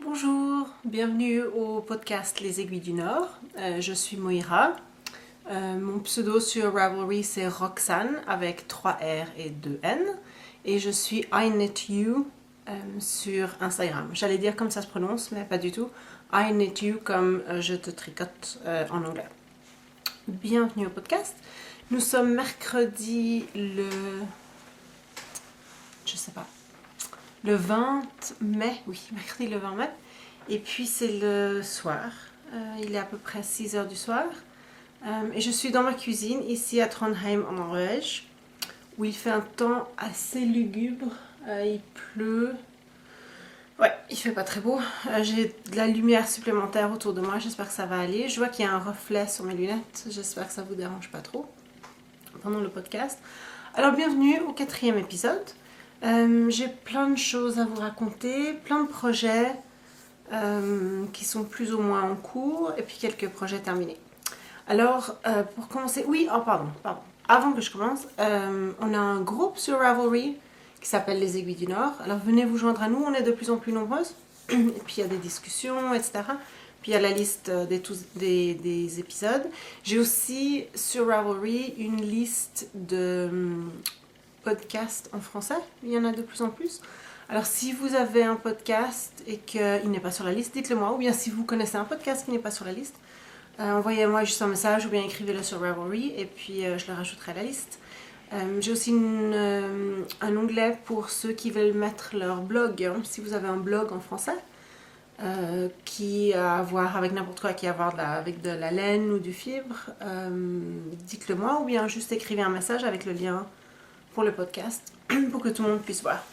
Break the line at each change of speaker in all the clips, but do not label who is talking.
Bonjour, bienvenue au podcast Les Aiguilles du Nord. Je suis Moira. Mon pseudo sur Ravelry c'est Roxane avec 3 R et 2 N. Et je suis I Knit You sur Instagram. J'allais dire comme ça se prononce, mais pas du tout. I Knit You comme je te tricote en anglais. Bienvenue au podcast. Nous sommes mercredi le 20 mai, oui, mercredi le 20 mai. Et puis c'est le soir, il est à peu près 6 heures du soir. Et je suis dans ma cuisine, ici à Trondheim en Norvège, où il fait un temps assez lugubre, il pleut. Ouais, il fait pas très beau. J'ai de la lumière supplémentaire autour de moi, j'espère que ça va aller. Je vois qu'il y a un reflet sur mes lunettes, j'espère que ça vous dérange pas trop pendant le podcast. Alors bienvenue au 4e épisode. J'ai plein de choses à vous raconter, plein de projets qui sont plus ou moins en cours et puis quelques projets terminés. Alors, pour commencer, pardon. Avant que je commence, on a un groupe sur Ravelry qui s'appelle Les Aiguilles du Nord. Alors venez vous joindre à nous, on est de plus en plus nombreuses. Et puis il y a des discussions, etc. Puis il y a la liste des épisodes. J'ai aussi sur Ravelry une liste de podcasts en français. Il y en a de plus en plus. Alors si vous avez un podcast et qu'il n'est pas sur la liste, dites-le moi. Ou bien si vous connaissez un podcast qui n'est pas sur la liste, envoyez-moi juste un message ou bien écrivez-le sur Ravelry et puis je le rajouterai à la liste. J'ai aussi un onglet pour ceux qui veulent mettre leur blog. Si vous avez un blog en français qui a à voir avec n'importe quoi, qui a à voir avec de la laine ou du fibre, dites-le moi ou bien juste écrivez un message avec le lien pour le podcast pour que tout le monde puisse voir.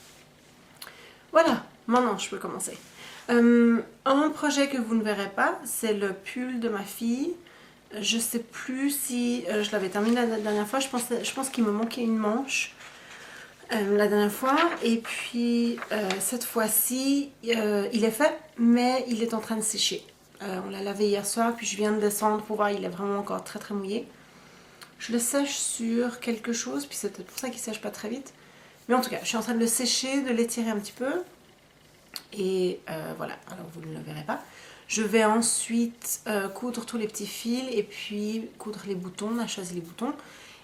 Voilà, maintenant je peux commencer. Un projet que vous ne verrez pas, c'est le pull de ma fille. Je sais plus si je l'avais terminé la dernière fois. Je pense qu'il me manquait une manche la dernière fois. Et puis cette fois-ci, il est fait, mais il est en train de sécher. On l'a lavé hier soir, puis je viens de descendre pour voir. Il est vraiment encore très très mouillé. Je le sèche sur quelque chose, puis c'est peut-être pour ça qu'il sèche pas très vite. Mais en tout cas, je suis en train de le sécher, de l'étirer un petit peu. Et voilà, alors vous ne le verrez pas. Je vais ensuite coudre tous les petits fils et puis coudre les boutons. On a choisi les boutons.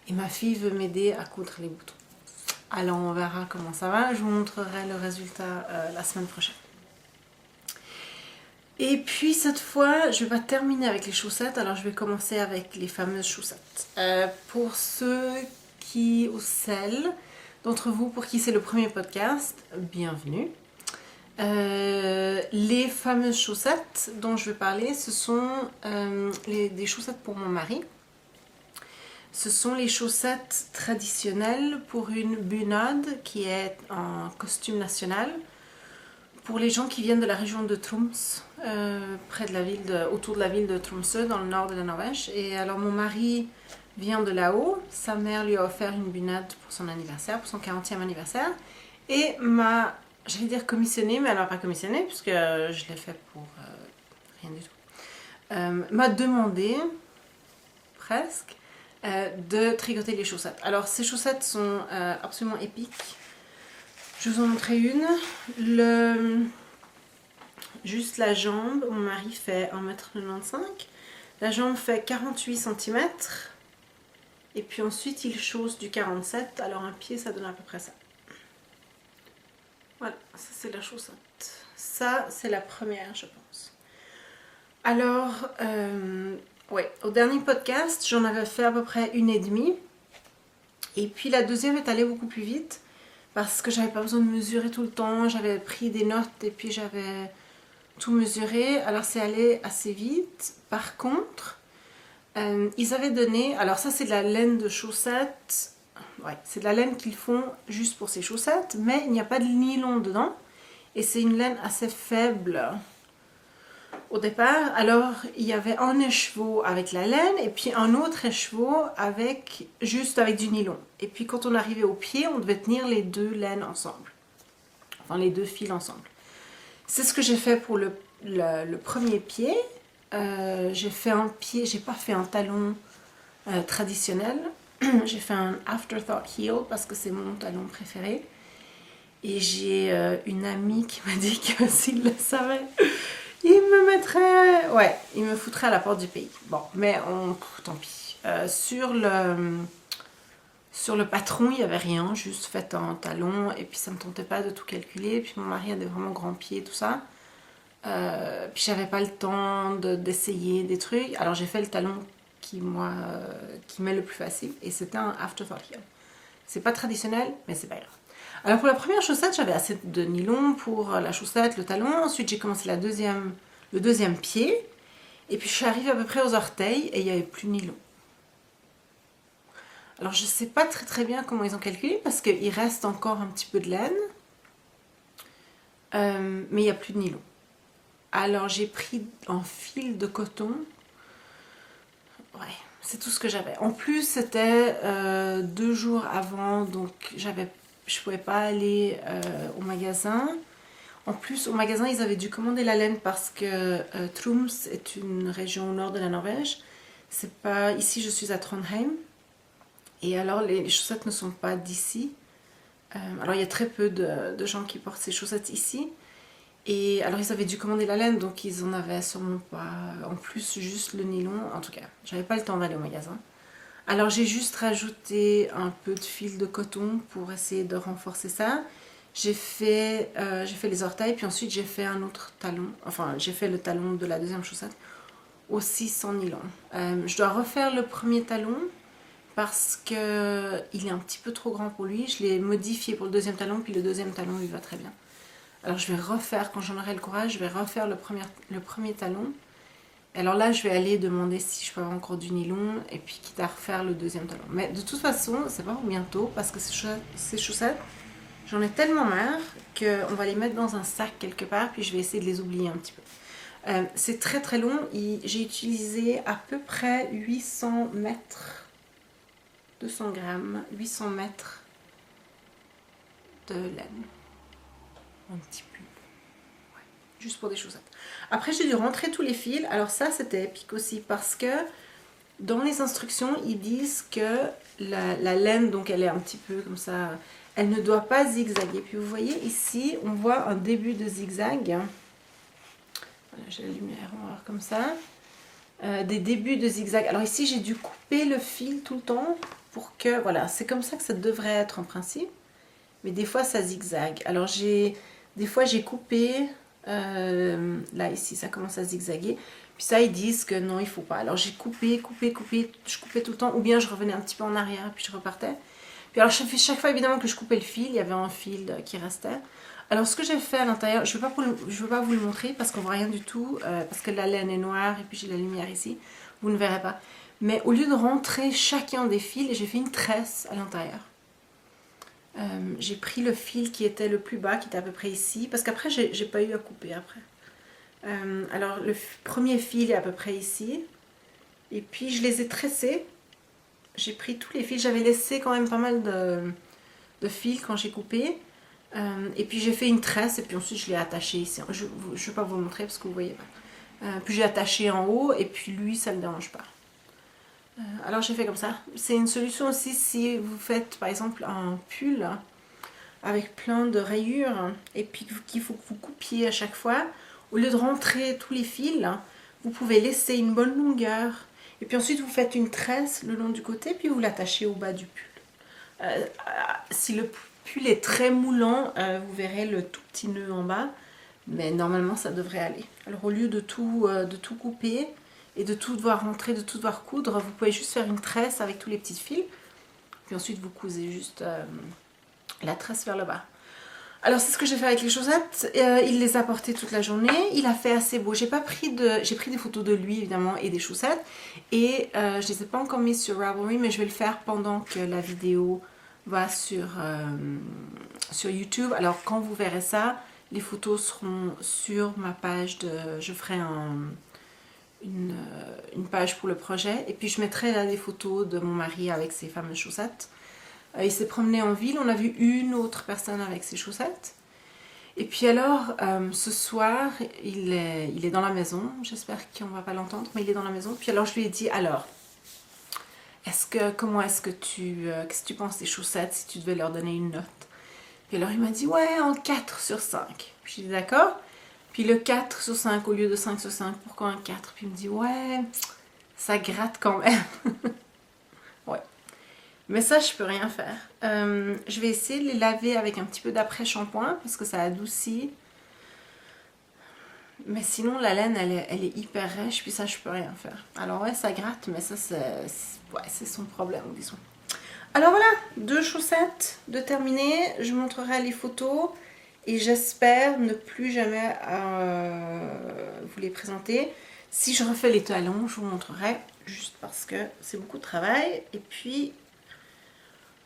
Et ma fille veut m'aider à coudre les boutons. Alors on verra comment ça va. Je vous montrerai le résultat la semaine prochaine. Et puis cette fois, je vais pas terminer avec les chaussettes. Alors je vais commencer avec les fameuses chaussettes. Pour ceux ou celles d'entre vous pour qui c'est le premier podcast, bienvenue. Les fameuses chaussettes dont je vais parler, ce sont des chaussettes pour mon mari. Ce sont les chaussettes traditionnelles pour une bunad qui est un costume national pour les gens qui viennent de la région de Troms, autour de la ville de Tromsø dans le nord de la Norvège. Et alors mon mari vient de là-haut, sa mère lui a offert une bunad pour son anniversaire, pour son 40e anniversaire, et j'allais dire commissionné, mais elle m'a pas commissionné puisque je l'ai fait pour rien du tout. M'a demandé presque de tricoter les chaussettes. Alors ces chaussettes sont absolument épiques. Je vous en montrerai une. Juste la jambe, mon mari fait 1,95 m. La jambe fait 48 cm. Et puis ensuite il chausse du 47. Alors un pied ça donne à peu près ça. Voilà, ça c'est la chaussette. Ça c'est la première je pense. Alors, au dernier podcast j'en avais fait à peu près 1,5. Et puis la deuxième est allée beaucoup plus vite. Parce que j'avais pas besoin de mesurer tout le temps. J'avais pris des notes et puis j'avais tout mesuré. Alors c'est allé assez vite. Par contre, ils avaient donné... Alors ça c'est de la laine de chaussettes. Ouais, c'est de la laine qu'ils font juste pour ces chaussettes. Mais il n'y a pas de nylon dedans. Et c'est une laine assez faible au départ. Alors il y avait un écheveau avec la laine et puis un autre écheveau juste avec du nylon. Et puis quand on arrivait au pied, on devait tenir les deux laines ensemble. Enfin les deux fils ensemble. C'est ce que j'ai fait pour le premier pied. J'ai fait un pied, j'ai pas fait un talon traditionnel. J'ai fait un afterthought heel parce que c'est mon talon préféré. Et j'ai une amie qui m'a dit que s'il le savait, il me mettrait... Ouais, il me foutrait à la porte du pays. Bon, mais tant pis. Sur le patron, il n'y avait rien, juste fait un talon. Et puis ça ne me tentait pas de tout calculer. Puis mon mari a des vraiment grands pieds et tout ça. Puis j'avais pas le temps d'essayer des trucs. Alors j'ai fait le talon qui m'est le plus facile. Et c'était un afterthought heel. C'est pas traditionnel, mais c'est pas grave. Alors pour la première chaussette, j'avais assez de nylon pour la chaussette, le talon. Ensuite, j'ai commencé le deuxième pied. Et puis je suis arrivée à peu près aux orteils et il n'y avait plus de nylon. Alors je sais pas très bien comment ils ont calculé parce qu'il reste encore un petit peu de laine. Mais il n'y a plus de nylon. Alors j'ai pris un fil de coton. Ouais, c'est tout ce que j'avais. En plus, c'était 2 jours avant, donc je pouvais pas aller au magasin. En plus, au magasin, ils avaient dû commander la laine parce que Troms est une région au nord de la Norvège. C'est pas ici, je suis à Trondheim. Et alors, les chaussettes ne sont pas d'ici. Alors, il y a très peu de gens qui portent ces chaussettes ici. Et alors, ils avaient dû commander la laine, donc ils en avaient sûrement pas. En plus, juste le nylon. En tout cas, j'avais pas le temps d'aller au magasin. Alors, j'ai juste rajouté un peu de fil de coton pour essayer de renforcer ça. J'ai fait les orteils, puis ensuite j'ai fait un autre talon. Enfin, j'ai fait le talon de la deuxième chaussette, aussi sans nylon. Je dois refaire le premier talon parce qu'il est un petit peu trop grand pour lui. Je l'ai modifié pour le deuxième talon, puis le deuxième talon il va très bien. Alors je vais refaire, quand j'en aurai le courage, je vais refaire le premier talon. Alors là, je vais aller demander si je peux avoir encore du nylon, et puis quitte à refaire le deuxième talon. Mais de toute façon, c'est pas pour bientôt, parce que ces chaussettes, j'en ai tellement marre qu'on va les mettre dans un sac quelque part, puis je vais essayer de les oublier un petit peu. C'est très long. J'ai utilisé à peu près 800 mètres, 200 grammes, 800 mètres de laine. Un petit peu. Ouais, juste pour des chaussettes. Après, j'ai dû rentrer tous les fils. Alors ça, c'était épique aussi parce que dans les instructions, ils disent que la laine, donc elle est un petit peu comme ça... Elle ne doit pas zigzaguer. Puis vous voyez ici, on voit un début de zigzag. Voilà, j'ai la lumière, on va voir comme ça. Des débuts de zigzag. Alors ici, j'ai dû couper le fil tout le temps pour que... Voilà, c'est comme ça que ça devrait être en principe. Mais des fois, ça zigzague. Alors des fois, j'ai coupé... là, ici, ça commence à zigzaguer. Puis ça, ils disent que non, il faut pas. Alors j'ai coupé. Je coupais tout le temps. Ou bien je revenais un petit peu en arrière, puis je repartais. Puis alors chaque fois évidemment que je coupais le fil, il y avait un fil qui restait. Alors ce que j'ai fait à l'intérieur, je ne veux pas vous le montrer parce qu'on voit rien du tout, parce que la laine est noire et puis j'ai la lumière ici, vous ne verrez pas. Mais au lieu de rentrer chacun des fils, j'ai fait une tresse à l'intérieur. J'ai pris le fil qui était le plus bas, qui était à peu près ici, parce qu'après j'ai pas eu à couper après. Alors le premier fil est à peu près ici, et puis je les ai tressés. J'ai pris tous les fils, j'avais laissé quand même pas mal de fils quand j'ai coupé. Et puis j'ai fait une tresse et puis ensuite je l'ai attaché ici. Je ne vais pas vous le montrer parce que vous ne voyez pas. Puis j'ai attaché en haut et puis lui ça ne me dérange pas. Alors j'ai fait comme ça. C'est une solution aussi si vous faites par exemple un pull avec plein de rayures et puis qu'il faut que vous coupiez à chaque fois. Au lieu de rentrer tous les fils, vous pouvez laisser une bonne longueur. Et puis ensuite, vous faites une tresse le long du côté, puis vous l'attachez au bas du pull. Si le pull est très moulant, vous verrez le tout petit nœud en bas. Mais normalement, ça devrait aller. Alors, au lieu de tout couper et de tout devoir rentrer, de tout devoir coudre, vous pouvez juste faire une tresse avec tous les petits fils. Puis ensuite, vous cousez juste la tresse vers le bas. Alors c'est ce que j'ai fait avec les chaussettes, il les a portées toute la journée, il a fait assez beau, j'ai pris des photos de lui évidemment et des chaussettes et je les ai pas encore mises sur Ravelry mais je vais le faire pendant que la vidéo va sur YouTube. Alors quand vous verrez ça, les photos seront sur ma page, je ferai une page pour le projet et puis je mettrai là des photos de mon mari avec ses fameuses chaussettes. Il s'est promené en ville, on a vu une autre personne avec ses chaussettes. Et puis alors, ce soir, il est dans la maison. J'espère qu'on ne va pas l'entendre, mais il est dans la maison. Puis alors, je lui ai dit, alors, qu'est-ce que tu penses des chaussettes si tu devais leur donner une note? Puis alors il m'a dit ouais, en 4 sur 5. Puis j'ai dit d'accord. Puis le 4 sur 5 au lieu de 5 sur 5, pourquoi un 4? Puis il me dit ouais, ça gratte quand même. Ouais. Mais ça, je peux rien faire. Je vais essayer de les laver avec un petit peu d'après-shampoing parce que ça adoucit. Mais sinon, la laine, elle est hyper rêche, puis ça, je peux rien faire. Alors ouais, ça gratte, mais ça, c'est son problème, disons. Alors voilà, 2 chaussettes de terminées. Je montrerai les photos et j'espère ne plus jamais vous les présenter. Si je refais les talons, je vous montrerai, juste parce que c'est beaucoup de travail. Et puis,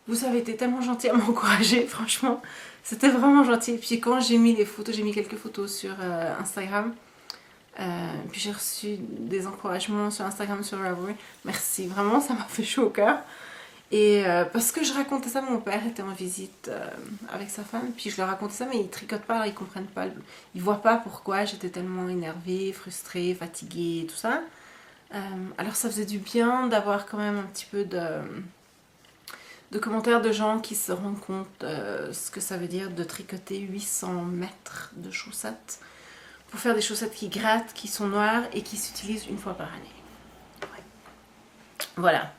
vous avez été tellement gentil à m'encourager, franchement. C'était vraiment gentil. Et puis quand j'ai mis les photos, j'ai mis quelques photos sur Instagram. Puis j'ai reçu des encouragements sur Instagram, sur Ravelry. Merci, vraiment, ça m'a fait chaud au cœur. Et parce que je racontais ça, mon père était en visite avec sa femme, puis je leur racontais ça, mais ils tricotent pas, alors ils comprennent pas, ils voient pas pourquoi j'étais tellement énervée, frustrée, fatiguée, et tout ça. Alors ça faisait du bien d'avoir quand même un petit peu de commentaires de gens qui se rendent compte ce que ça veut dire de tricoter 800 mètres de chaussettes pour faire des chaussettes qui grattent, qui sont noires et qui s'utilisent une fois par année. Ouais. Voilà.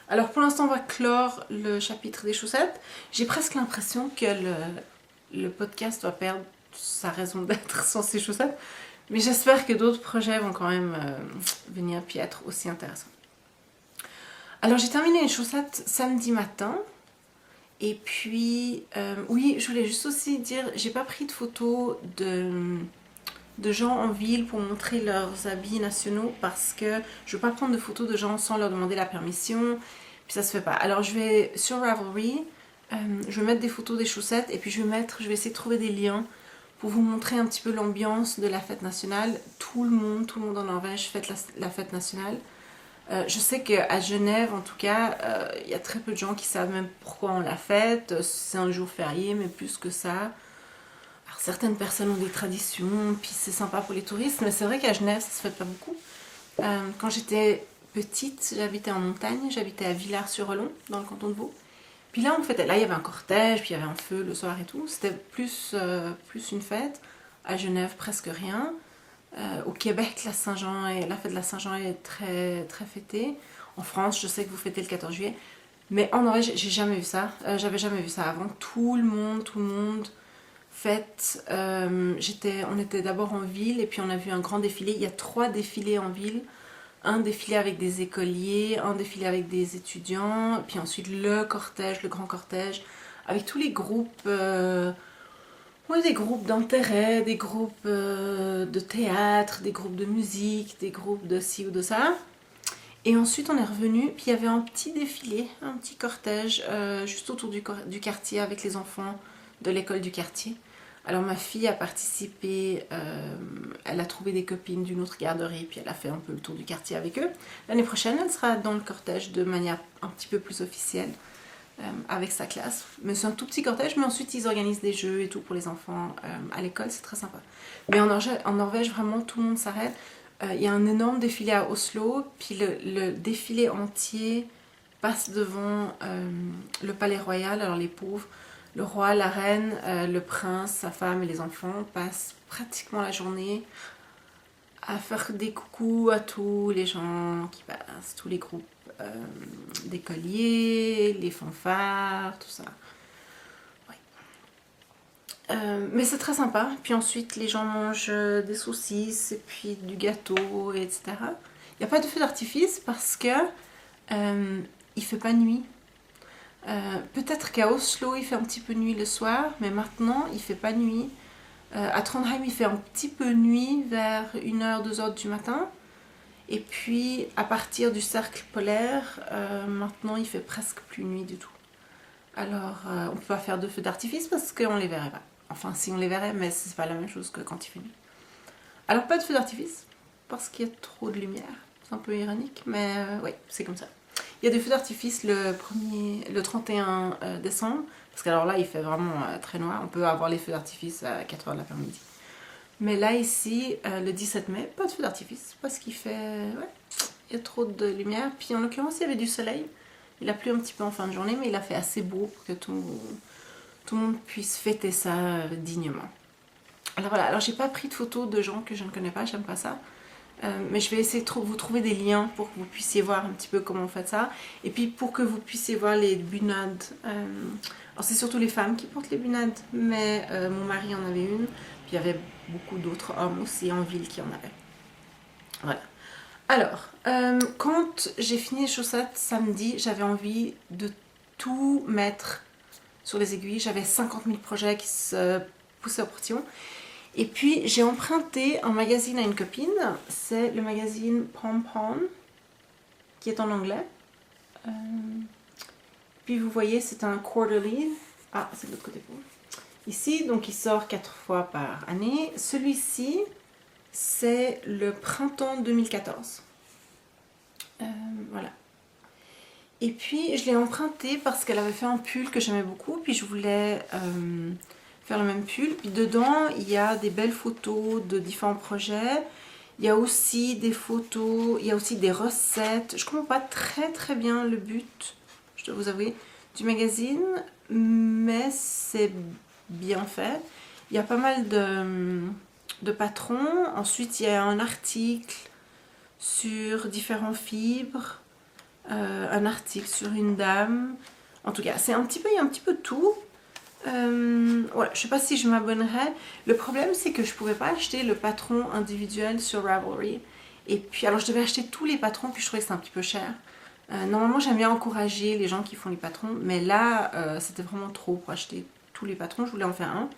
Alors pour l'instant, on va clore le chapitre des chaussettes. J'ai presque l'impression que le podcast va perdre sa raison d'être sans ces chaussettes. Mais j'espère que d'autres projets vont quand même venir puis être aussi intéressants. Alors j'ai terminé les chaussettes samedi matin. Et puis, oui, je voulais juste aussi dire, j'ai pas pris de photos de gens en ville pour montrer leurs habits nationaux parce que je veux pas prendre de photos de gens sans leur demander la permission. Puis ça se fait pas. Alors je vais sur Ravelry, je vais mettre des photos des chaussettes et puis je vais essayer de trouver des liens pour vous montrer un petit peu l'ambiance de la fête nationale. Tout le monde en Norvège fête la fête nationale. Je sais qu'à Genève, en tout cas, il y a très peu de gens qui savent même pourquoi on la fête. C'est un jour férié, mais plus que ça. Alors, certaines personnes ont des traditions, puis c'est sympa pour les touristes, mais c'est vrai qu'à Genève, ça se fête pas beaucoup. Quand j'étais petite, j'habitais en montagne, j'habitais à Villars-sur-Olon, dans le canton de Vaud. Puis là, on fêtait, là, il y avait un cortège, puis il y avait un feu le soir et tout. C'était plus une fête. À Genève, presque rien. Au Québec, la fête de la Saint-Jean est très, très fêtée. En France, je sais que vous fêtez le 14 juillet. Mais en Norvège, j'ai jamais vu ça. J'avais jamais vu ça avant. Tout le monde fête. On était d'abord en ville et puis on a vu un grand défilé. Il y a 3 défilés en ville. Un défilé avec des écoliers, un défilé avec des étudiants, puis ensuite le cortège, le grand cortège, avec tous les groupes... Oui, des groupes d'intérêt, des groupes de théâtre, des groupes de musique, des groupes de ci ou de ça. Et ensuite on est revenu, puis il y avait un petit défilé, un petit cortège juste autour du quartier avec les enfants de l'école du quartier. Alors ma fille a participé, elle a trouvé des copines d'une autre garderie, puis elle a fait un peu le tour du quartier avec eux. L'année prochaine, elle sera dans le cortège de manière un petit peu plus officielle. Avec sa classe. Mais c'est un tout petit cortège, mais ensuite ils organisent des jeux et tout pour les enfants à l'école, c'est très sympa. Mais en Norvège, vraiment tout le monde s'arrête. Il y a un énorme défilé à Oslo, puis le défilé entier passe devant le palais royal. Alors les pauvres, le roi, la reine, le prince, sa femme et les enfants passent pratiquement la journée à faire des coucous à tous les gens qui passent, tous les groupes d'écoliers, les fanfares, tout ça. Ouais. Mais c'est très sympa. Puis ensuite, les gens mangent des saucisses et puis du gâteau, etc. Il n'y a pas de feu d'artifice parce que il fait pas nuit. Peut-être qu'à Oslo, il fait un petit peu nuit le soir, mais maintenant, il fait pas nuit. À Trondheim, il fait un petit peu nuit vers 1h, 2h du matin. Et puis, à partir du cercle polaire, maintenant, il fait presque plus nuit du tout. Alors, on ne peut pas faire de feux d'artifice parce qu'on les verrait pas. Enfin, si on les verrait, mais c'est pas la même chose que quand il fait nuit. Alors, pas de feux d'artifice parce qu'il y a trop de lumière. C'est un peu ironique, mais oui, c'est comme ça. Il y a des feux d'artifice le 31 décembre, parce qu'alors là, il fait vraiment très noir. On peut avoir les feux d'artifice à 4h de l'après-midi. Mais là, ici, le 17 mai, pas de feu d'artifice, parce qu'il fait... Ouais, il y a trop de lumière. Puis en l'occurrence, il y avait du soleil. Il a plu un petit peu en fin de journée, mais il a fait assez beau pour que tout le monde puisse fêter ça dignement. Alors voilà, alors j'ai pas pris de photos de gens que je ne connais pas, j'aime pas ça. Mais je vais essayer de vous trouver des liens pour que vous puissiez voir un petit peu comment on fait ça. Et puis pour que vous puissiez voir les bunades. Alors c'est surtout les femmes qui portent les bunades, mais mon mari en avait une. Puis il y avait beaucoup d'autres hommes aussi en ville qui en avaient. Voilà. Alors, quand j'ai fini les chaussettes samedi, j'avais envie de tout mettre sur les aiguilles. J'avais 50 000 projets qui se poussaient au portillon. Et puis j'ai emprunté un magazine à une copine, c'est le magazine Pom Pom, qui est en anglais. Puis vous voyez, c'est un quarterly. Ah, c'est de l'autre côté pour vous. Ici, donc il sort 4 fois par année. Celui-ci, c'est le printemps 2014. Voilà. Et puis je l'ai emprunté parce qu'elle avait fait un pull que j'aimais beaucoup, puis je voulais faire le même pull. Puis dedans, il y a des belles photos de différents projets. Il y a aussi des photos, il y a aussi des recettes. Je ne comprends pas très bien le but, je dois vous avouer, du magazine, mais c'est bien fait. Il y a pas mal de patrons. Ensuite, il y a un article sur différents fibres, un article sur une dame. En tout cas, c'est il y a un petit peu de tout. Voilà, je sais pas si je m'abonnerai. Le problème, c'est que je pouvais pas acheter le patron individuel sur Ravelry. Et puis, alors je devais acheter tous les patrons, puis je trouvais que c'était un petit peu cher. Normalement, j'aime bien encourager les gens qui font les patrons, mais là, c'était vraiment trop pour acheter tous les patrons. Je voulais en faire un.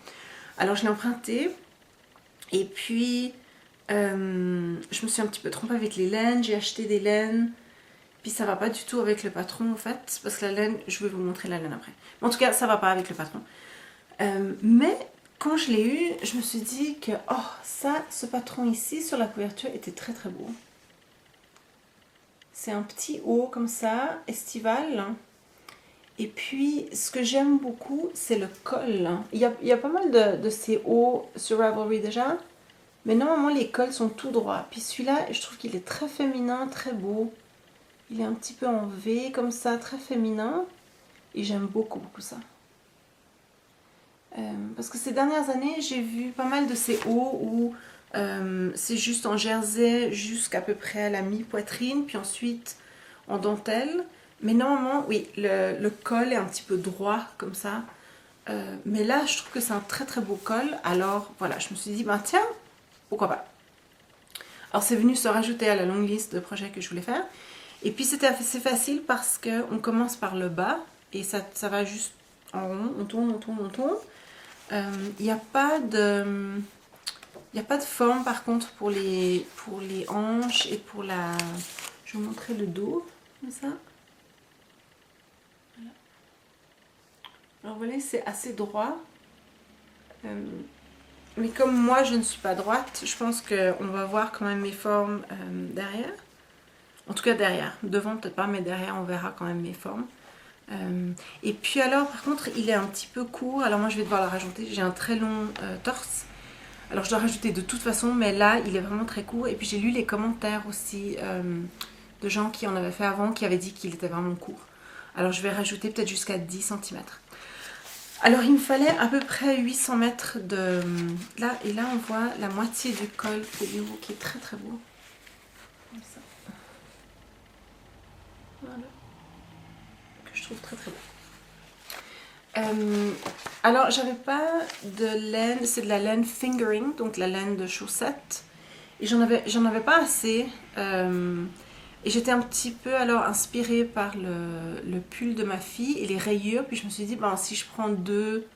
Alors, je l'ai emprunté. Et puis, je me suis un petit peu trompée avec les laines. J'ai acheté des laines. Puis ça va pas du tout avec le patron en fait, parce que la laine, je vais vous montrer la laine après. Mais en tout cas, ça va pas avec le patron. Mais quand je l'ai eu, je me suis dit que ce patron ici sur la couverture était très beau. C'est un petit haut comme ça, estival. Et puis, ce que j'aime beaucoup, c'est le col. Il y a pas mal de ces hauts sur Ravelry déjà, mais normalement les cols sont tout droits. Puis celui-là, je trouve qu'il est très féminin, très beau. Il est un petit peu en V comme ça, très féminin. Et j'aime beaucoup ça. Parce que ces dernières années, j'ai vu pas mal de ces hauts où c'est juste en jersey jusqu'à peu près à la mi-poitrine, puis ensuite en dentelle. Mais normalement, oui, le col est un petit peu droit comme ça. Mais là, je trouve que c'est un très beau col. Alors voilà, je me suis dit, ben tiens, pourquoi pas. Alors c'est venu se rajouter à la longue liste de projets que je voulais faire. Et puis c'était assez facile parce qu'on commence par le bas et ça va juste en rond, on tourne. Il n'y a pas de forme par contre pour les hanches et pour la... Je vais vous montrer le dos, comme ça. Voilà. Alors vous voyez, c'est assez droit. Mais comme moi je ne suis pas droite, je pense qu'on va voir quand même mes formes derrière. En tout cas derrière, devant peut-être pas, mais derrière on verra quand même mes formes. Et puis alors par contre il est un petit peu court, alors moi je vais devoir le rajouter, j'ai un très long torse. Alors je dois rajouter de toute façon, mais là il est vraiment très court. Et puis j'ai lu les commentaires aussi de gens qui en avaient fait avant, qui avaient dit qu'il était vraiment court. Alors je vais rajouter peut-être jusqu'à 10 cm. Alors il me fallait à peu près 800 mètres de... Là, et là on voit la moitié du col qui est très beau. Comme ça. Voilà. Que je trouve très beau. Alors j'avais pas de laine, c'est de la laine fingering, donc la laine de chaussette. Et j'en avais pas assez. Et j'étais un petit peu alors inspirée par le pull de ma fille et les rayures. Puis je me suis dit, ben, si je prends deux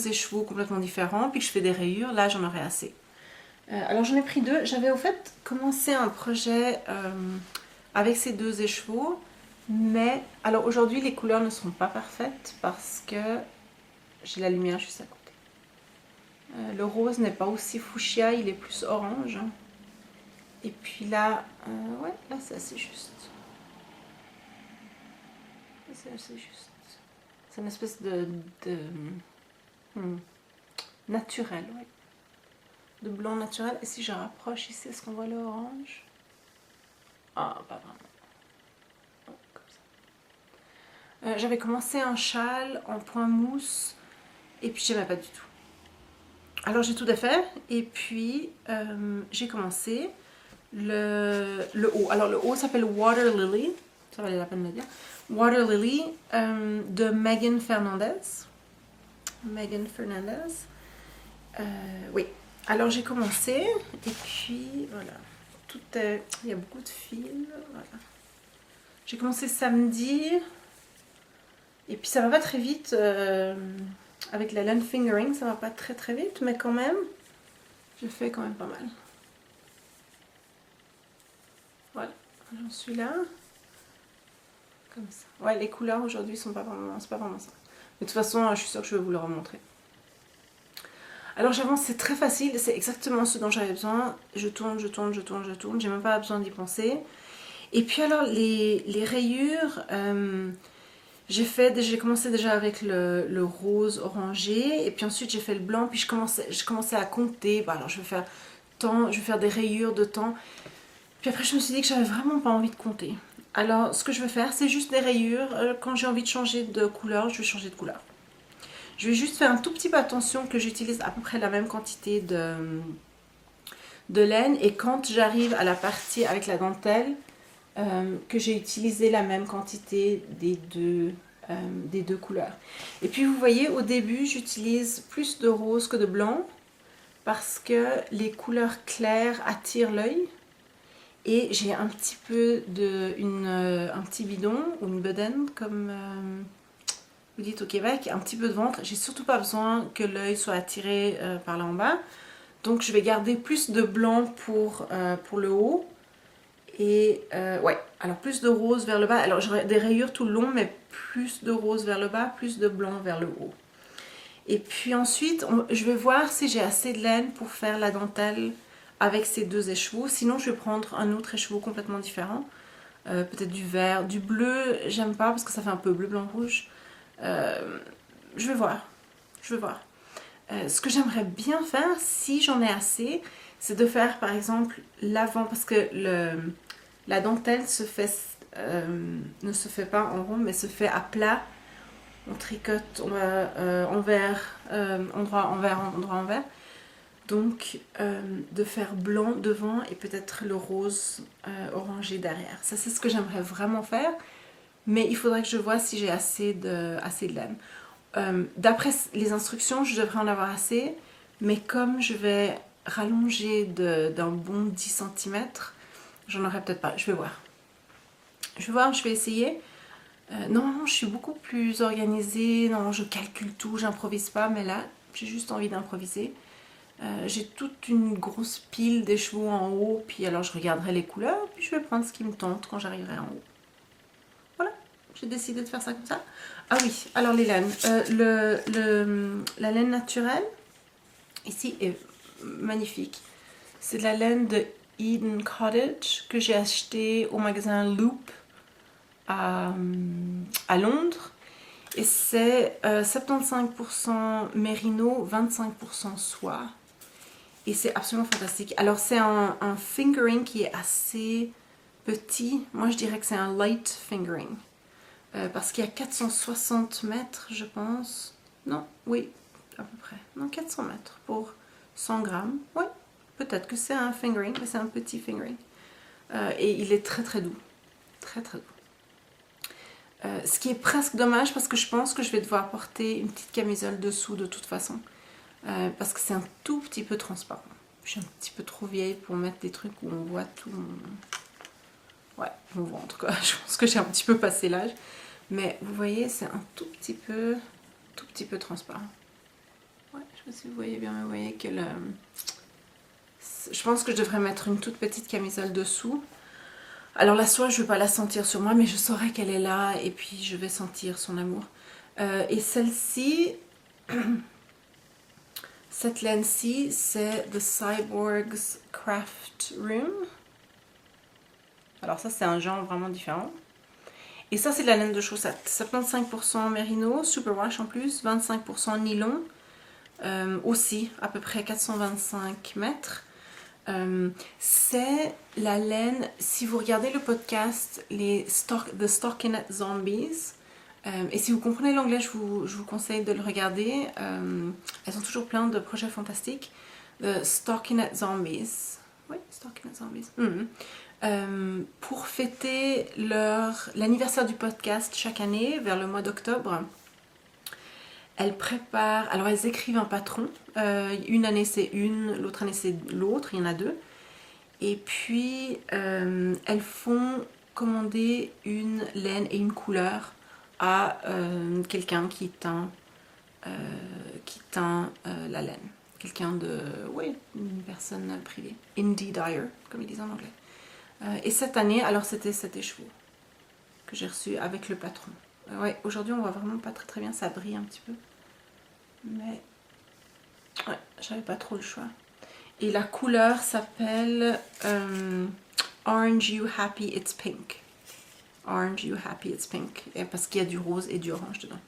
écheveaux complètement différents, puis que je fais des rayures, là j'en aurai assez. Alors j'en ai pris deux. J'avais au fait commencé un projet avec ces deux écheveaux. Mais alors aujourd'hui les couleurs ne seront pas parfaites parce que j'ai la lumière juste à côté. Le rose n'est pas aussi fuchsia, il est plus orange. Et puis là, ouais, là c'est assez juste. C'est assez juste. C'est une espèce de naturel, ouais. De blanc naturel. Et si je rapproche ici, est-ce qu'on voit le orange? Ah, pas vraiment. J'avais commencé un châle en point mousse Et puis j'aimais pas du tout. Alors j'ai tout défait et puis j'ai commencé le haut. Alors le haut s'appelle Water Lily, ça valait la peine de le dire. Water Lily de Megan Fernandez. Megan Fernandez. Oui. Alors j'ai commencé et puis voilà. Tout est... Il y a beaucoup de fils. Voilà. J'ai commencé samedi et puis ça va pas très vite. Avec la laine fingering, ça va pas très très vite, mais quand même, je fais quand même pas mal. Voilà, j'en suis là. Comme ça. Ouais, les couleurs aujourd'hui sont pas vraiment, c'est pas vraiment ça. Mais de toute façon, je suis sûre que je vais vous le remontrer. Alors j'avance, c'est très facile, c'est exactement ce dont j'avais besoin. Je tourne, je tourne, je tourne, je tourne, j'ai même pas besoin d'y penser. Et puis alors les rayures, j'ai commencé déjà avec le rose orangé, et puis ensuite j'ai fait le blanc, puis je commençais à compter. Bon, alors je vais faire des rayures de temps. Puis après je me suis dit que j'avais vraiment pas envie de compter. Alors ce que je vais faire, c'est juste des rayures. Quand j'ai envie de changer de couleur, je vais changer de couleur. Je vais juste faire un tout petit peu attention que j'utilise à peu près la même quantité de laine. Et quand j'arrive à la partie avec la dentelle, que j'ai utilisé la même quantité des deux couleurs. Et puis vous voyez, au début, j'utilise plus de rose que de blanc parce que les couleurs claires attirent l'œil. Et j'ai un petit peu un petit bidon ou une bedaine comme vous dites au Québec, un petit peu de ventre. J'ai surtout pas besoin que l'œil soit attiré par là en bas. Donc je vais garder plus de blanc pour le haut. Et ouais, alors plus de rose vers le bas. Alors j'aurai des rayures tout le long, mais plus de rose vers le bas, plus de blanc vers le haut. Et puis ensuite, je vais voir si j'ai assez de laine pour faire la dentelle avec ces deux écheveaux. Sinon, je vais prendre un autre écheveau complètement différent. Peut-être du vert, du bleu, j'aime pas parce que ça fait un peu bleu, blanc, rouge. Je vais voir. Je vais voir. Ce que j'aimerais bien faire, si j'en ai assez, c'est de faire par exemple l'avant, parce que la dentelle ne se fait pas en rond, mais se fait à plat. On tricote endroit envers. Donc de faire blanc devant et peut-être le rose orangé derrière. Ça, c'est ce que j'aimerais vraiment faire. Mais il faudrait que je vois si j'ai assez de laine. D'après les instructions, je devrais en avoir assez. Mais comme je vais rallonger d'un bon 10 cm, j'en aurai peut-être pas. Je vais voir. Je vais essayer. Normalement, je suis beaucoup plus organisée. Normalement, je calcule tout, j'improvise pas. Mais là, j'ai juste envie d'improviser. J'ai toute une grosse pile d'écheveaux en haut. Puis alors, je regarderai les couleurs. Puis je vais prendre ce qui me tente quand j'arriverai en haut. Voilà, j'ai décidé de faire ça comme ça. Ah oui, alors les laines. La laine naturelle, ici, est magnifique. C'est de la laine de Eden Cottage que j'ai acheté au magasin Loop à Londres. Et c'est 75% mérino, 25% soie. Et c'est absolument fantastique. Alors c'est un fingering qui est assez petit. Moi je dirais que c'est un light fingering. Parce qu'il y a 460 mètres je pense. Non, oui, à peu près. Non, 400 mètres pour 100 grammes. Oui, peut-être que c'est un fingering, mais c'est un petit fingering. Et il est très très doux. Très très doux. Ce qui est presque dommage parce que je pense que je vais devoir porter une petite camisole dessous de toute façon. Parce que c'est un tout petit peu transparent. Je suis un petit peu trop vieille pour mettre des trucs où on voit tout mon ventre quoi. Je pense que j'ai un petit peu passé l'âge. Mais vous voyez, c'est un tout petit peu transparent. Ouais, je sais pas si vous voyez bien, mais vous voyez que je pense que je devrais mettre une toute petite camisole dessous. Alors la soie, je ne vais pas la sentir sur moi, mais je saurai qu'elle est là et puis je vais sentir son amour. Et celle-ci, cette laine-ci, c'est The Cyborgs Craft Room. Alors ça, c'est un genre vraiment différent. Et ça, c'est de la laine de chaussette. 75% mérino, superwash en plus, 25% nylon. Aussi, à peu près 425 mètres. C'est la laine, si vous regardez le podcast The Stockinette Zombies, Et si vous comprenez l'anglais, je vous conseille de le regarder. Elles ont toujours plein de projets fantastiques. The Stockinette Zombies. Oui, Stockinette Zombies. Pour fêter l'anniversaire du podcast chaque année, vers le mois d'octobre, elles préparent... Alors, elles écrivent un patron. Une année, c'est une, l'autre année, c'est l'autre. Il y en a deux. Et puis, elles font commander une laine et une couleur à quelqu'un qui teint la laine. Quelqu'un de... Oui, une personne privée. Indie dyer, comme ils disent en anglais. Et cette année, alors c'était cet écheveau que j'ai reçu avec le patron. Ouais, aujourd'hui, on voit vraiment pas très très bien. Ça brille un petit peu. Mais... ouais, j'avais pas trop le choix. Et la couleur s'appelle Orange You Happy It's Pink. Orange You Happy It's Pink. Et parce qu'il y a du rose et du orange dedans.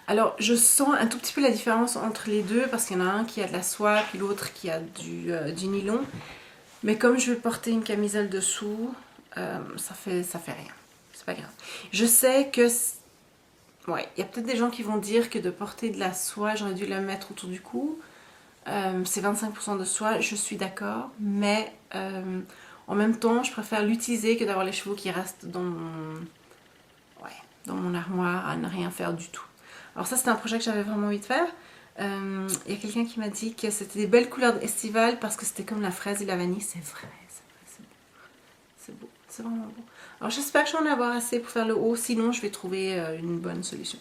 Alors je sens un tout petit peu la différence entre les deux parce qu'il y en a un qui a de la soie puis l'autre qui a du nylon. Mais comme je vais porter une camisole dessous, ça fait rien. C'est pas grave. Je sais que... ouais, il y a peut-être des gens qui vont dire que de porter de la soie, j'aurais dû la mettre autour du cou. C'est 25% de soie, je suis d'accord, mais en même temps, je préfère l'utiliser que d'avoir les cheveux qui restent dans mon armoire à ne rien faire du tout. Alors ça, c'était un projet que j'avais vraiment envie de faire. Il y a quelqu'un qui m'a dit que c'était des belles couleurs estivales parce que c'était comme la fraise et la vanille. C'est vrai, c'est beau, c'est vraiment beau. Alors j'espère que j'en ai avoir assez pour faire le haut, sinon je vais trouver une bonne solution.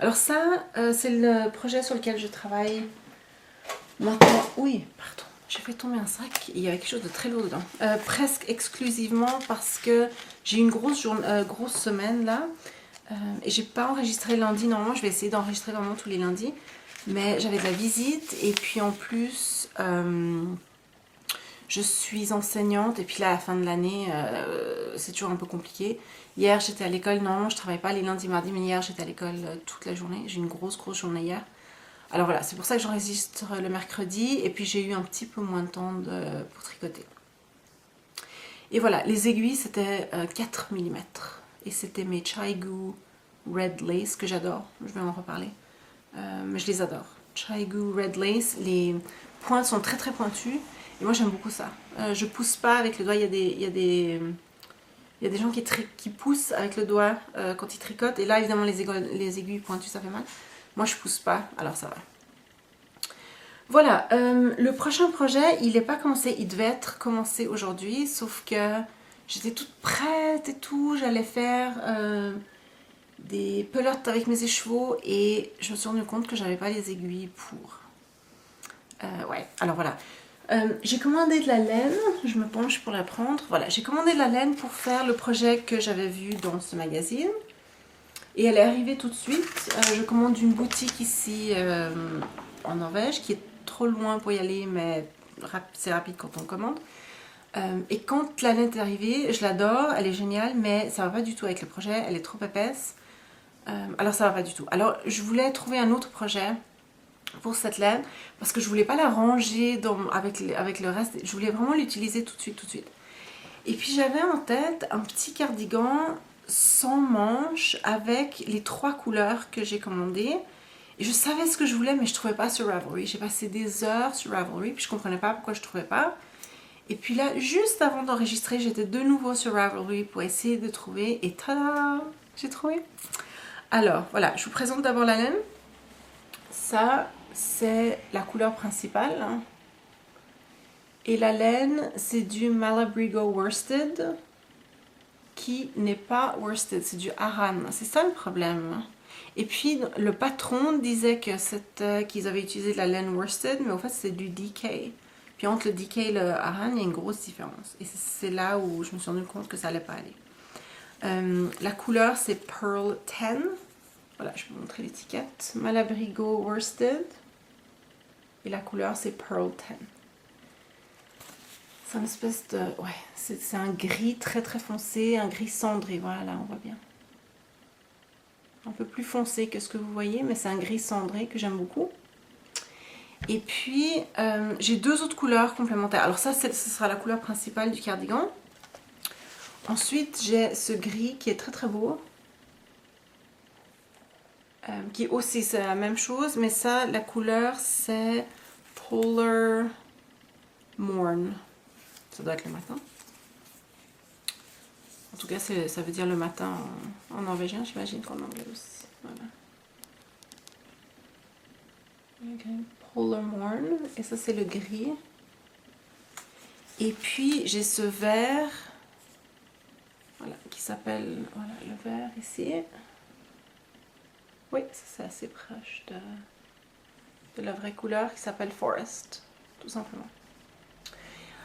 Alors ça, c'est le projet sur lequel je travaille. Maintenant, oui, pardon, j'ai fait tomber un sac, il y avait quelque chose de très lourd dedans. Presque exclusivement parce que j'ai une grosse semaine là. Et j'ai pas enregistré lundi, normalement je vais essayer d'enregistrer vraiment tous les lundis. Mais j'avais de la visite et puis en plus, je suis enseignante et puis là à la fin de l'année, c'est toujours un peu compliqué. Hier j'étais à l'école, non je travaille pas les lundis, mardis, mais hier j'étais à l'école toute la journée. J'ai eu une grosse journée hier. Alors voilà, c'est pour ça que j'enregistre le mercredi et puis j'ai eu un petit peu moins de temps pour tricoter. Et voilà, les aiguilles c'était 4 mm et c'était mes Chaigu Red Lace que j'adore, je vais en reparler, mais je les adore. Chaigu Red Lace, les pointes sont très très pointues et moi j'aime beaucoup ça. Je pousse pas avec le doigt, il y a des gens qui poussent avec le doigt quand ils tricotent et là évidemment les aiguilles pointues ça fait mal. Moi je pousse pas, alors ça va. Voilà, le prochain projet, il n'est pas commencé, il devait être commencé aujourd'hui, sauf que j'étais toute prête et tout, j'allais faire des pelotes avec mes écheveaux et je me suis rendu compte que j'avais pas les aiguilles pour. Ouais, alors voilà. J'ai commandé de la laine, je me penche pour la prendre. Voilà, j'ai commandé de la laine pour faire le projet que j'avais vu dans ce magazine. Et elle est arrivée tout de suite. Je commande d'une boutique ici en Norvège qui est trop loin pour y aller, mais c'est rapide quand on commande. Et quand la laine est arrivée, je l'adore, elle est géniale, mais ça va pas du tout avec le projet, elle est trop épaisse. Alors ça va pas du tout. Alors je voulais trouver un autre projet pour cette laine parce que je voulais pas la ranger avec le reste, je voulais vraiment l'utiliser tout de suite. Et puis j'avais en tête un petit cardigan sans manches avec les 3 couleurs que j'ai commandées. Et je savais ce que je voulais mais je trouvais pas sur Ravelry. J'ai passé des heures sur Ravelry puis je comprenais pas pourquoi je trouvais pas. Et puis là, juste avant d'enregistrer, j'étais de nouveau sur Ravelry pour essayer de trouver et tada, j'ai trouvé. Alors voilà, je vous présente d'abord la laine. Ça, c'est la couleur principale. Et la laine, c'est du Malabrigo Worsted qui n'est pas worsted, c'est du Aran. C'est ça le problème. Et puis le patron disait que qu'ils avaient utilisé de la laine worsted, mais en fait c'est du DK. Puis entre le DK et le Aran, il y a une grosse différence. Et c'est là où je me suis rendu compte que ça allait pas aller. La couleur c'est Pearl 10. Voilà, je vais vous montrer l'étiquette. Malabrigo Worsted. Et la couleur c'est Pearl 10. C'est une espèce de... ouais, c'est un gris très très foncé, un gris cendré. Voilà, là on voit bien. Un peu plus foncé que ce que vous voyez, mais c'est un gris cendré que j'aime beaucoup. Et puis, j'ai 2 autres couleurs complémentaires. Alors ça, ce sera la couleur principale du cardigan. Ensuite, j'ai ce gris qui est très très beau. qui aussi c'est la même chose, mais ça, la couleur c'est Polar Morn. Ça doit être le matin. En tout cas, ça veut dire le matin en norvégien, j'imagine qu'en anglais aussi. Voilà. Okay. Polar Morn. Et ça, c'est le gris. Et puis, j'ai ce vert. Voilà, qui s'appelle... Voilà, le vert ici. Oui, ça c'est assez proche de la vraie couleur qui s'appelle Forest, tout simplement.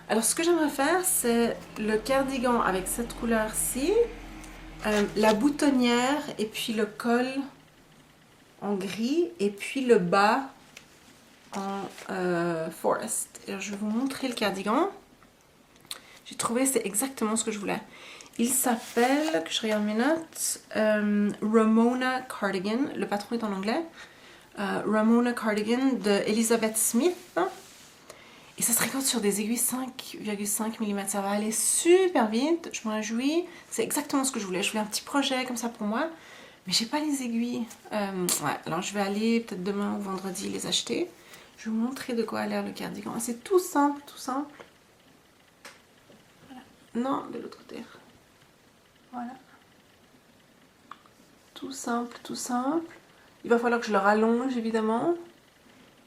Alors, ce que j'aimerais faire, c'est le cardigan avec cette couleur-ci, la boutonnière et puis le col en gris et puis le bas en Forest. Alors, je vais vous montrer le cardigan. J'ai trouvé, c'est exactement ce que je voulais. Il s'appelle, que je regarde mes notes, Ramona Cardigan. Le patron est en anglais. Ramona Cardigan de Elizabeth Smith. Et ça se tricote sur des aiguilles 5,5 mm. Ça va aller super vite. Je me réjouis. C'est exactement ce que je voulais. Je voulais un petit projet comme ça pour moi. Mais j'ai pas les aiguilles. Ouais, alors je vais aller peut-être demain ou vendredi les acheter. Je vais vous montrer de quoi a l'air le cardigan. C'est tout simple, tout simple. Voilà. Non, de l'autre côté. Voilà. Tout simple, tout simple. Il va falloir que je le rallonge évidemment.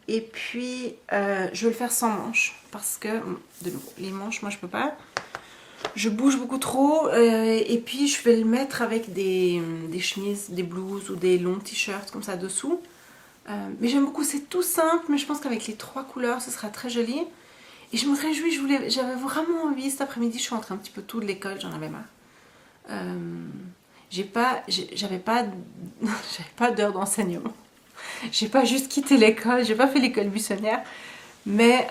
Et puis je vais le faire sans manches. Parce que, de nouveau, les manches, moi je peux pas. Je bouge beaucoup trop. Et puis je vais le mettre avec des chemises, des blouses ou des longs t-shirts comme ça dessous. Mais j'aime beaucoup, c'est tout simple. Mais je pense qu'avec les 3 couleurs, ce sera très joli. Et je me réjouis, j'avais vraiment envie cet après-midi. Je suis rentrée un petit peu tôt de l'école, j'en avais marre. J'avais pas d'heure d'enseignement. J'ai pas juste quitté l'école, j'ai pas fait l'école buissonnière. Mais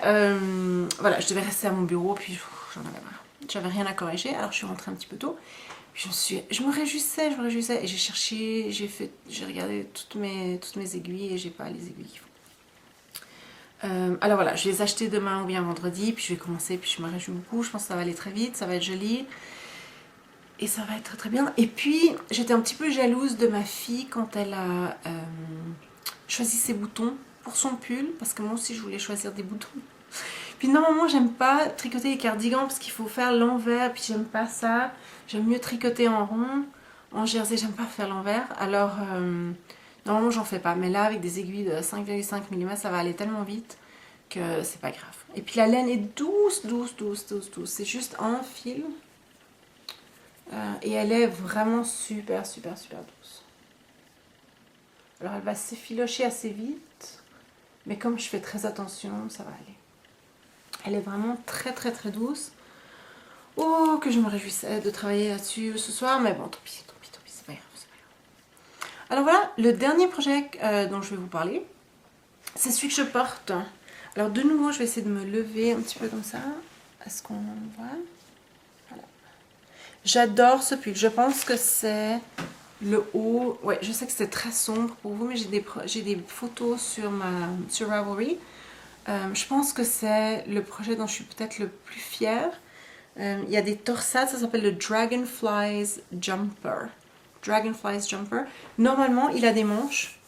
voilà, je devais rester à mon bureau, puis j'en avais marre. J'avais rien à corriger, alors je suis rentrée un petit peu tôt. Puis je me réjouissais, et j'ai cherché, j'ai regardé toutes mes aiguilles et j'ai pas les aiguilles qu'il faut. Alors voilà, je vais les acheter demain ou bien vendredi, puis je vais commencer, puis je me réjouis beaucoup. Je pense que ça va aller très vite, ça va être joli. Et ça va être très très bien. Et puis, j'étais un petit peu jalouse de ma fille quand elle a choisi ses boutons pour son pull. Parce que moi aussi, je voulais choisir des boutons. Puis normalement, j'aime pas tricoter les cardigans parce qu'il faut faire l'envers. Puis j'aime pas ça. J'aime mieux tricoter en rond. En jersey, j'aime pas faire l'envers. Alors, normalement, j'en fais pas. Mais là, avec des aiguilles de 5,5 mm, ça va aller tellement vite que c'est pas grave. Et puis la laine est douce, douce, douce, douce, douce. C'est juste un fil. Et elle est vraiment super, super, super douce. Alors elle va s'effilocher assez vite. Mais comme je fais très attention, ça va aller. Elle est vraiment très, très, très douce. Oh, que je me réjouissais de travailler là-dessus ce soir. Mais bon, tant pis, tant pis, tant pis, c'est pas grave, c'est pas grave. Alors voilà, le dernier projet dont je vais vous parler, c'est celui que je porte. Alors de nouveau, je vais essayer de me lever un petit peu comme ça. Est-ce qu'on voit ? J'adore ce pull. Je pense que c'est le haut. Ouais, je sais que c'est très sombre pour vous, mais j'ai des photos sur Ravelry. Je pense que c'est le projet dont je suis peut-être le plus fière. Il y a des torsades, ça s'appelle le Dragonflies Jumper. Dragonflies Jumper. Normalement, il a des manches,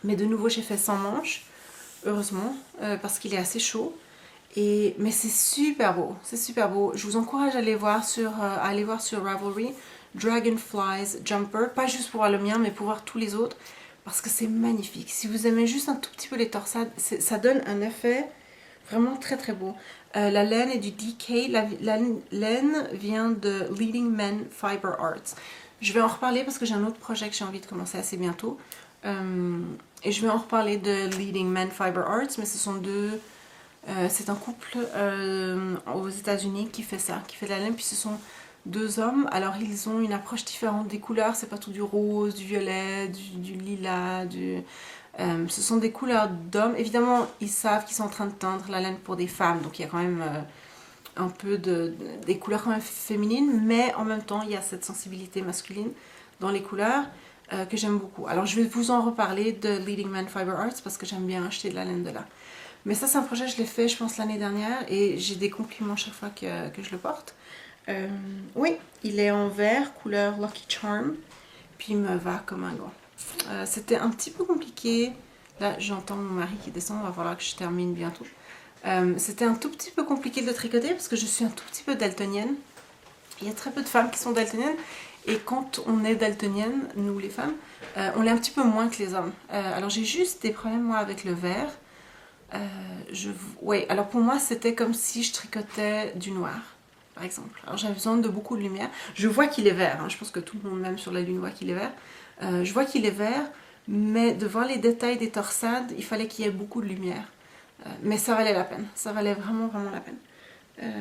mais de nouveau, j'ai fait sans manches, heureusement, parce qu'il est assez chaud. Mais c'est super beau, c'est super beau. Je vous encourage à aller voir sur Ravelry, Dragonflies Jumper, pas juste pour voir le mien, mais pour voir tous les autres, parce que c'est magnifique. Si vous aimez juste un tout petit peu les torsades, ça donne un effet vraiment très très beau. La laine est du DK, la laine vient de Leading Men Fiber Arts. Je vais en reparler parce que j'ai un autre projet que j'ai envie de commencer assez bientôt. Et je vais en reparler de Leading Men Fiber Arts, mais ce sont deux... c'est un couple aux États-Unis qui fait ça, qui fait de la laine, puis ce sont 2 hommes. Alors ils ont une approche différente des couleurs, c'est pas tout du rose, du violet, du lilas, ce sont des couleurs d'hommes. Évidemment, ils savent qu'ils sont en train de teindre la laine pour des femmes, donc il y a quand même un peu des couleurs quand même féminines, mais en même temps il y a cette sensibilité masculine dans les couleurs que j'aime beaucoup. Alors je vais vous en reparler de Leading Men Fiber Arts parce que j'aime bien acheter de la laine de là. Mais ça, c'est un projet, je l'ai fait, je pense, l'année dernière. Et j'ai des compliments chaque fois que je le porte. Oui, il est en vert, couleur Lucky Charm. Puis il me va comme un gant. C'était un petit peu compliqué. Là, j'entends mon mari qui descend, il va falloir que je termine bientôt. C'était un tout petit peu compliqué de tricoter parce que je suis un tout petit peu daltonienne. Il y a très peu de femmes qui sont daltoniennes. Et quand on est daltonienne, nous les femmes, on l'est un petit peu moins que les hommes. Alors j'ai juste des problèmes moi avec le vert. Ouais, alors pour moi c'était comme si je tricotais du noir, par exemple. Alors j'avais besoin de beaucoup de lumière. Je vois qu'il est vert, hein. Je pense que tout le monde même sur la lune voit qu'il est vert. Je vois qu'il est vert, mais de voir les détails des torsades, il fallait qu'il y ait beaucoup de lumière. Mais ça valait la peine, ça valait vraiment vraiment la peine.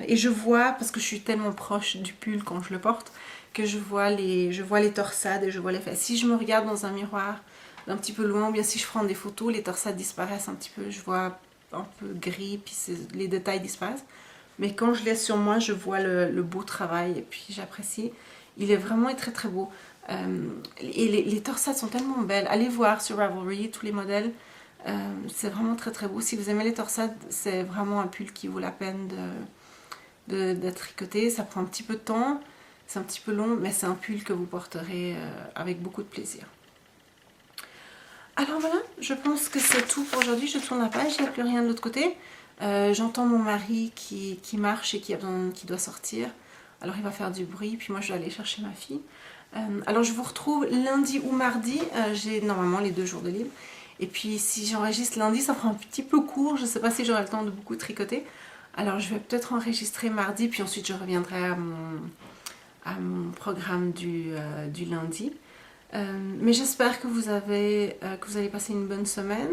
Et je vois, parce que je suis tellement proche du pull quand je le porte, que je vois les torsades et je vois les fesses. Si je me regarde dans un miroir d'un petit peu loin, ou bien si je prends des photos, les torsades disparaissent un petit peu, je vois un peu gris, puis les détails disparaissent. Mais quand je laisse sur moi, je vois le beau travail et puis j'apprécie. Il est vraiment très très beau. Et les torsades sont tellement belles. Allez voir sur Ravelry tous les modèles. C'est vraiment très très beau. Si vous aimez les torsades, c'est vraiment un pull qui vaut la peine de tricoter. Ça prend un petit peu de temps, c'est un petit peu long, mais c'est un pull que vous porterez avec beaucoup de plaisir. Alors voilà, je pense que c'est tout pour aujourd'hui. Je tourne la page, il n'y a plus rien de l'autre côté. J'entends mon mari qui marche et qui doit sortir. Alors il va faire du bruit, puis moi je vais aller chercher ma fille. Alors je vous retrouve lundi ou mardi. J'ai normalement les 2 jours de libre. Et puis si j'enregistre lundi, ça fera un petit peu court. Je ne sais pas si j'aurai le temps de beaucoup tricoter. Alors je vais peut-être enregistrer mardi, puis ensuite je reviendrai à mon programme du lundi. Mais j'espère que vous allez passer une bonne semaine,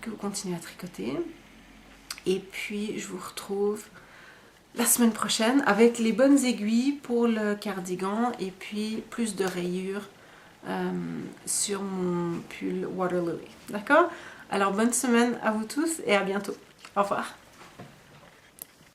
que vous continuez à tricoter. Et puis je vous retrouve la semaine prochaine avec les bonnes aiguilles pour le cardigan et puis plus de rayures sur mon pull Water Lily. D'accord? Alors bonne semaine à vous tous et à bientôt. Au revoir.